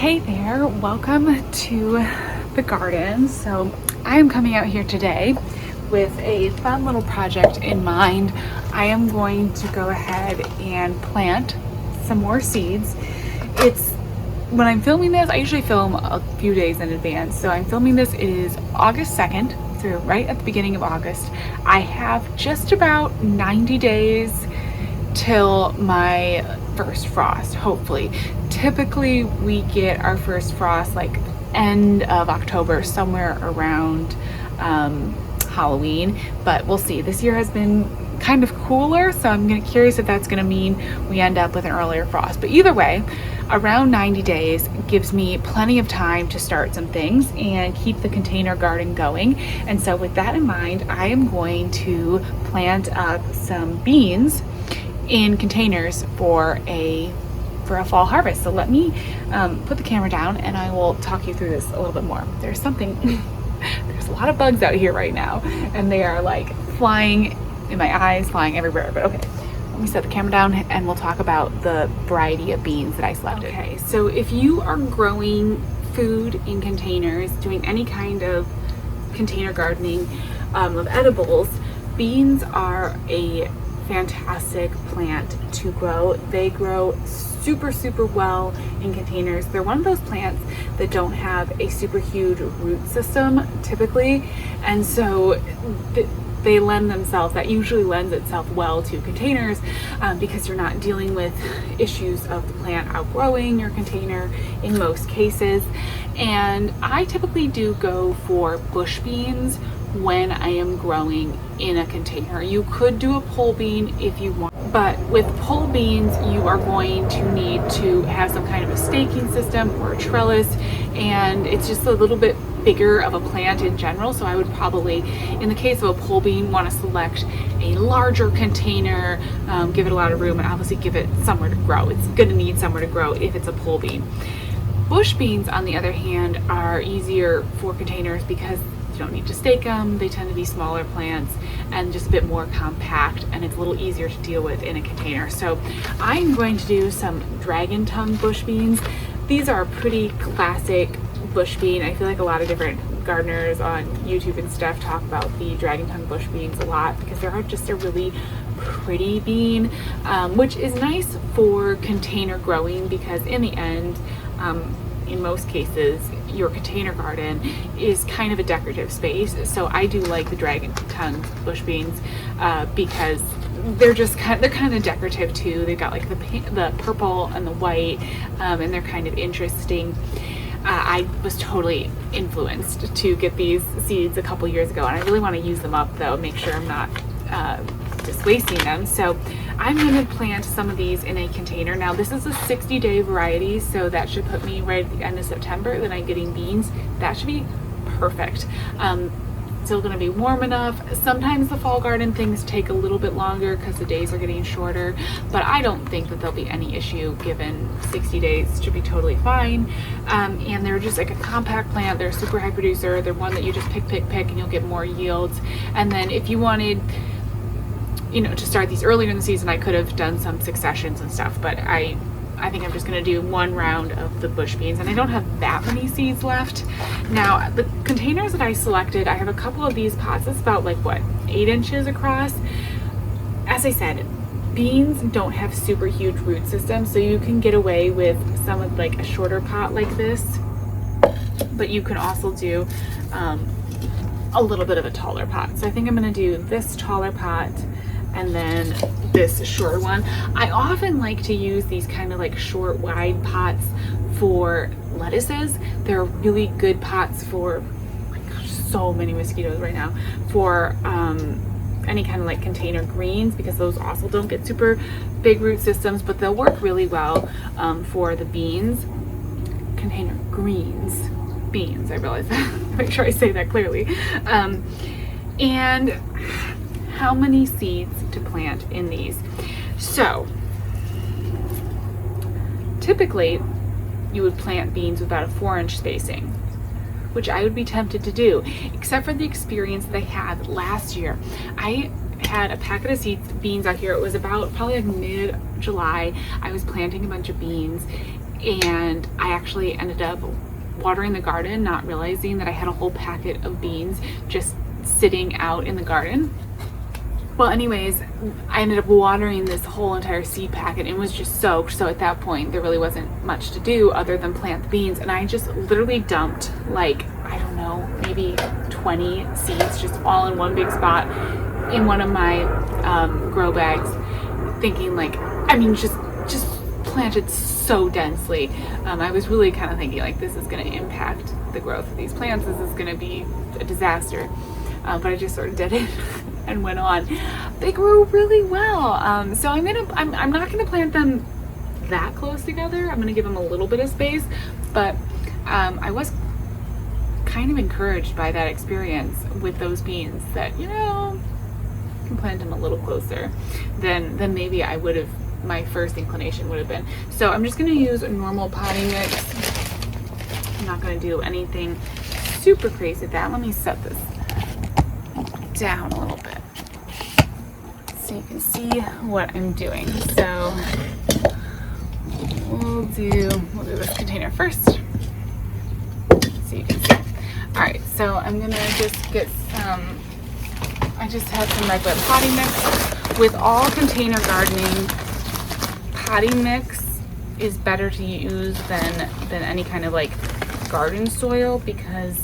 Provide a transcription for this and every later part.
Hey there, welcome to the garden. So I'm coming out here today with a fun little project in mind. I am going to go ahead and plant some more seeds. When I'm filming this, I usually film a few days in advance. So I'm filming this, it is August 2nd, so right at the beginning of August. I have just about 90 days till my first frost, hopefully. Typically we get our first frost like end of October, somewhere around Halloween, but we'll see. This year has been kind of cooler, so I'm curious if that's gonna mean we end up with an earlier frost. But either way, around 90 days gives me plenty of time to start some things and keep the container garden going. And so with that in mind, I am going to plant up some beans in containers for a fall harvest. So let me put the camera down and I will talk you through this a little bit more. There's a lot of bugs out here right now and they are like flying in my eyes, flying everywhere, but okay. Let me set the camera down and we'll talk about the variety of beans that I selected. Okay, so if you are growing food in containers, doing any kind of container gardening of edibles, beans are a fantastic plant to grow. They grow super well in containers. They're one of those plants that don't have a super huge root system typically, and so that usually lends itself well to containers because you're not dealing with issues of the plant outgrowing your container in most cases. And I typically do go for bush beans when I am growing in a container. You could do a pole bean if you want, but with pole beans you are going to need to have some kind of a staking system or a trellis, and it's just a little bit bigger of a plant in general. So I would probably, in the case of a pole bean, want to select a larger container, give it a lot of room, and obviously give it somewhere to grow. It's going to need somewhere to grow if it's a pole bean. Bush beans, on the other hand, are easier for containers because you don't need to stake them. They tend to be smaller plants and just a bit more compact, and it's a little easier to deal with in a container. So I'm going to do some dragon tongue bush beans. These are a pretty classic bush bean. I feel like a lot of different gardeners on YouTube and stuff talk about the dragon tongue bush beans a lot because they're just a really pretty bean, which is nice for container growing because in the end, in most cases, your container garden is kind of a decorative space. So I do like the dragon tongue bush beans because they're kind of decorative too. They've got like the purple and the white, and they're kind of interesting. I was totally influenced to get these seeds a couple years ago, and I really want to use them up though, make sure I'm not just wasting them. So I'm going to plant some of these in a container. Now this is a 60-day variety, so that should put me right at the end of September. Then I'm getting beans. That should be perfect. Still going to be warm enough. Sometimes the fall garden things take a little bit longer because the days are getting shorter, but I don't think that there'll be any issue given 60 days should be totally fine. And they're just like a compact plant. They're a super high producer. They're one that you just pick and you'll get more yields. And then if you wanted, to start these earlier in the season, I could have done some successions and stuff, but I think I'm just going to do one round of the bush beans, and I don't have that many seeds left. Now, the containers that I selected, I have a couple of these pots. It's about 8 inches across. As I said, beans don't have super huge root systems, so you can get away with some of a shorter pot like this, but you can also do a little bit of a taller pot. So I think I'm going to do this taller pot and then this short one. I often like to use these kind of short wide pots for lettuces. They're really good pots for, so many mosquitoes right now, for any kind of container greens, because those also don't get super big root systems, but they'll work really well for the beans. Container beans, I realize that. Make sure I say that clearly. And how many seeds to plant in these? So typically you would plant beans with about a 4-inch spacing, which I would be tempted to do, except for the experience that I had last year. I had a packet of beans out here. It was about probably mid-July. I was planting a bunch of beans and I actually ended up watering the garden, not realizing that I had a whole packet of beans just sitting out in the garden. Well, anyways, I ended up watering this whole entire seed packet and it was just soaked. So at that point, there really wasn't much to do other than plant the beans. And I just literally dumped, like, I don't know, maybe 20 seeds just all in one big spot in one of my grow bags, thinking like, I mean, just planted so densely. I was really kind of thinking like, this is going to impact the growth of these plants. This is going to be a disaster. But I just sort of did it and went on. They grew really well. So I'm not gonna plant them that close together. I'm gonna give them a little bit of space, but I was kind of encouraged by that experience with those beans that, you know, you can plant them a little closer than maybe I would have, my first inclination would have been. So I'm just gonna use a normal potting mix. I'm not gonna do anything super crazy with that. Let me set this down a little bit so you can see what I'm doing. So we'll do this container first so you can see. All right, so I'm gonna just get some, I just had some regular potting mix. With all container gardening, potting mix is better to use than any kind of like garden soil, because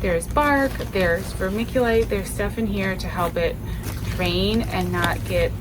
there's bark, there's vermiculite, there's stuff in here to help it drain and not get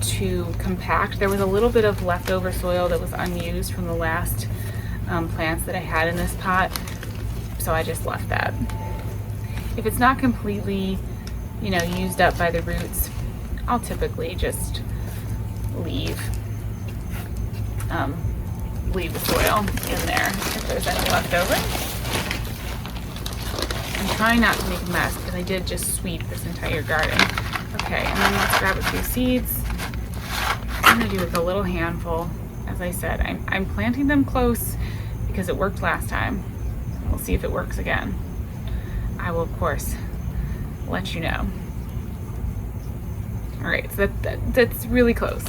too compact. There was a little bit of leftover soil that was unused from the last plants that I had in this pot, so I just left that. If it's not completely, you know, used up by the roots, I'll typically just leave the soil in there if there's any left over. I'm trying not to make a mess because I did just sweep this entire garden. Okay, and then let's grab a few seeds. I'm gonna do like a little handful. As I said, I'm planting them close because it worked last time. We'll see if it works again. I will, of course, let you know. All right, so that's really close.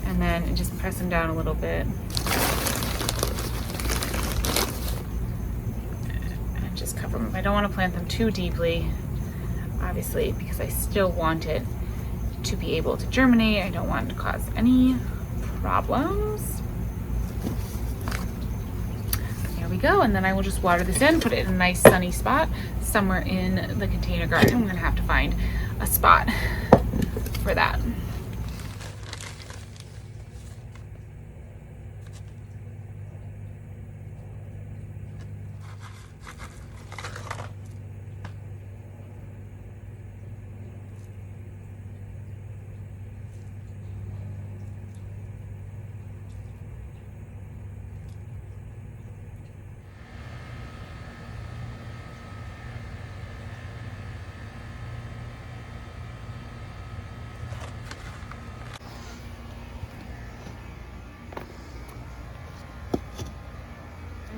And then just press them down a little bit. Just cover them. I don't want to plant them too deeply, obviously, because I still want it to be able to germinate. I don't want it to cause any problems. There we go. And then I will just water this in, put it in a nice sunny spot somewhere in the container garden. I'm going to have to find a spot for that.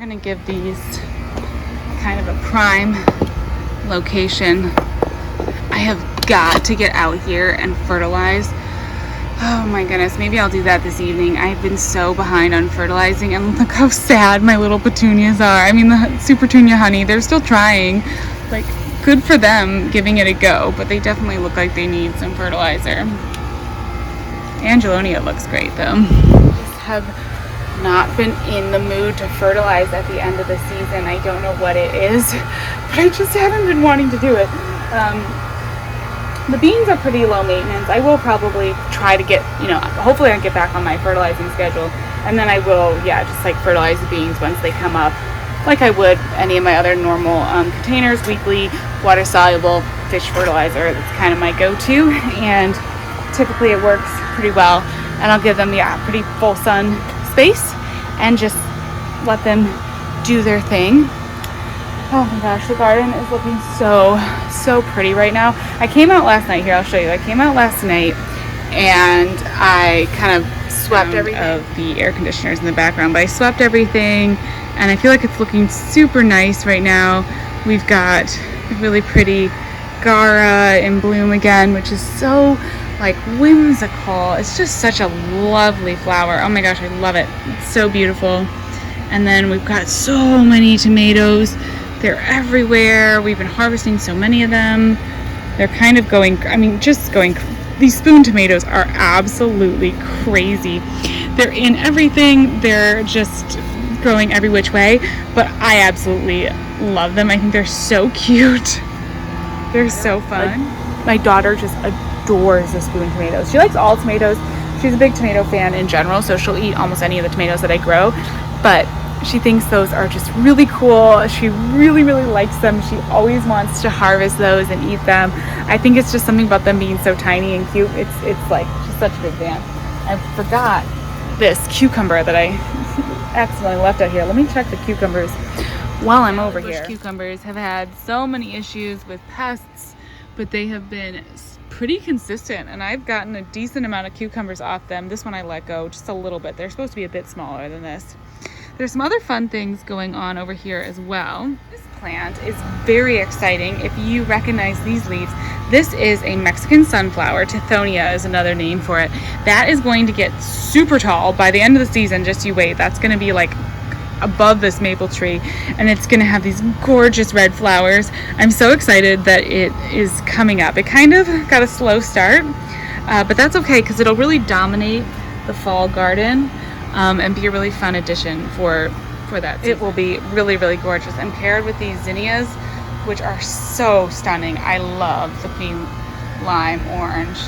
I'm gonna give these kind of a prime location. I have got to get out here and fertilize. Oh my goodness, maybe I'll do that this evening. I've been so behind on fertilizing, and look how sad my little petunias are. I mean, the Super Petunia honey, they're still trying. Like, good for them giving it a go, but they definitely look like they need some fertilizer. Angelonia looks great though. Just have not been in the mood to fertilize at the end of the season. I don't know what it is, but I just haven't been wanting to do it. The beans are pretty low maintenance. I will probably try to get, you know, hopefully I get back on my fertilizing schedule, and then I will, yeah, just like fertilize the beans once they come up, like I would any of my other normal containers, weekly water soluble fish fertilizer. That's kind of my go-to, and typically it works pretty well. And I'll give them, yeah, pretty full sun space and just let them do their thing. Oh my gosh, the garden is looking so pretty right now. I came out last night. Here, I'll show you. I came out last night and I kind of swept everything of the air conditioners in the background, but I swept everything and I feel like it's looking super nice right now. We've got a really pretty Gara in bloom again, which is so like whimsical. It's just such a lovely flower. Oh my gosh, I love it. It's so beautiful. And then we've got so many tomatoes. They're everywhere. We've been harvesting so many of them. They're kind of going, I mean, just going, these spoon tomatoes are absolutely crazy. They're in everything. They're just growing every which way, but I absolutely love them. I think they're so cute. They're so fun. My daughter just adores the spoon tomatoes. She likes all tomatoes. She's a big tomato fan in general, so she'll eat almost any of the tomatoes that I grow, but she thinks those are just really cool. She really, really likes them. She always wants to harvest those and eat them. I think it's just something about them being so tiny and cute. It's like, she's such a big fan. I forgot this cucumber that I accidentally left out here. Let me check the cucumbers while I'm over here. Cucumbers have had so many issues with pests, but they have been pretty consistent, and I've gotten a decent amount of cucumbers off them. This one I let go just a little bit. They're supposed to be a bit smaller than this. There's some other fun things going on over here as well. This plant is very exciting. If you recognize these leaves, this is a Mexican sunflower. Tithonia is another name for it. That is going to get super tall by the end of the season. Just you wait. That's going to be like above this maple tree, and it's going to have these gorgeous red flowers. I'm so excited that it is coming up. It kind of got a slow start, but that's okay because it'll really dominate the fall garden. And be a really fun addition for that season. It will be really, really gorgeous. And paired with these zinnias, which are so stunning. I love the queen lime orange.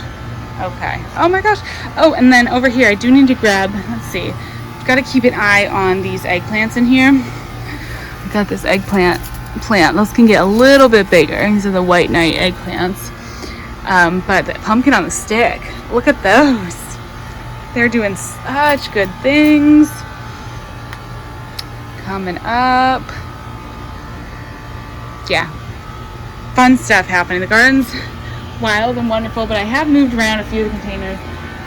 Okay. Oh my gosh. Oh, and then over here, I do need to grab, let's see. I've got to keep an eye on these eggplants in here. I've got this eggplant plant. Those can get a little bit bigger. These are the white knight eggplants. But the pumpkin on the stick, look at those. They're doing such good things. Coming up. Yeah. Fun stuff happening. The garden's wild and wonderful, but I have moved around a few of the containers,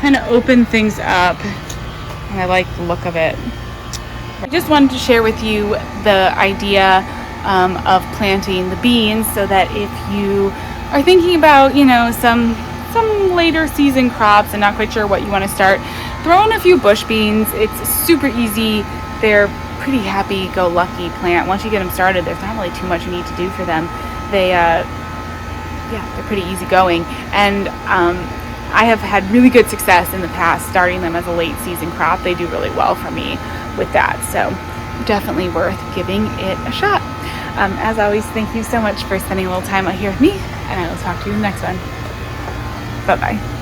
kind of opened things up, and I like the look of it. I just wanted to share with you the idea of planting the beans so that if you are thinking about, you know, some later season crops and not quite sure what you want to start, throw in a few bush beans. It's super easy. They're pretty happy-go-lucky plant. Once you get them started, there's not really too much you need to do for them. They're pretty easygoing, and I have had really good success in the past starting them as a late season crop. They do really well for me with that, so definitely worth giving it a shot. As always, thank you so much for spending a little time out here with me, and I will talk to you in the next one. Bye-bye.